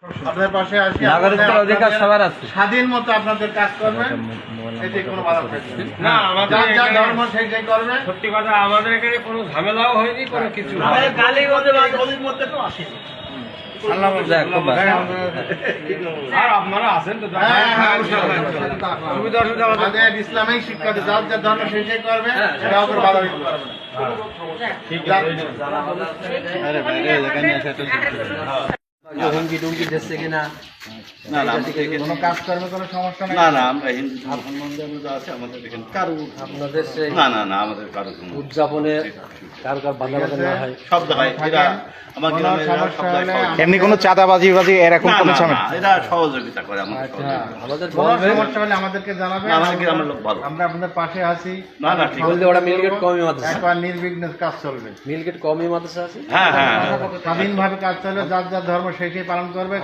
আপনাদের পাশে আসি, নাগরিকদের অধিকার সবার আছে। স্বাধীন মতো আপনাদের কাজ করবেন, এতে কোনো বাধা থাকবে না। যার যার ধর্ম সেই সেই করবে। সত্যি কথা, আমাদের এখানে কোনো ঝামেলাও হয়নি, কোনো কিছু আর আপনারা আছেন তো, আমাদের ইসলামিক শিক্ষা যার যার ধর্ম সেই সেই করবে, সেটাও করে বাধা দিতে পারবে না। হুমকি টুমকি দিচ্ছে কিনা? না না, কোনো কাজ করবে, কোনো সমস্যা নেই। না না, আমরা হিন্দু মুসলমানদের আছে, আমাদের এখানে কারো আপনাদের সেই না না না, আমাদের কারো কোনো উদযাপনে কার কার বাধা বাধা না হয়? সব জায়গায় এরা আমার কোনো গ্রামে এরা সমস্যা সব জায়গায় হলে সহযোগিতা। এমনি কোনো চাঁদাবাজি বাজি এরকম না, কোনো না, ঝামেলা? না, এরা সহযোগিতা করে আমাদের সহযোগিতা। আমাদের কোনো বলবে, সমস্যা হলে আমাদেরকে জানাবেন, না, আমাদের গ্রামের লোক ভালো। আমরা আপনাদের পাশে আছি। না না, ঠিক আছে। বলতে ওরা মিলগেট কমই মাদ্রাসা, একবার নির্বিঘ্নে কাজ চলবে, মিলগেট কমই মাদ্রাসা আছে। হ্যাঁ হ্যাঁ স্বাধীনভাবে কাজ চলবে, যার যার ধর্ম সেই সেই পালন করবে।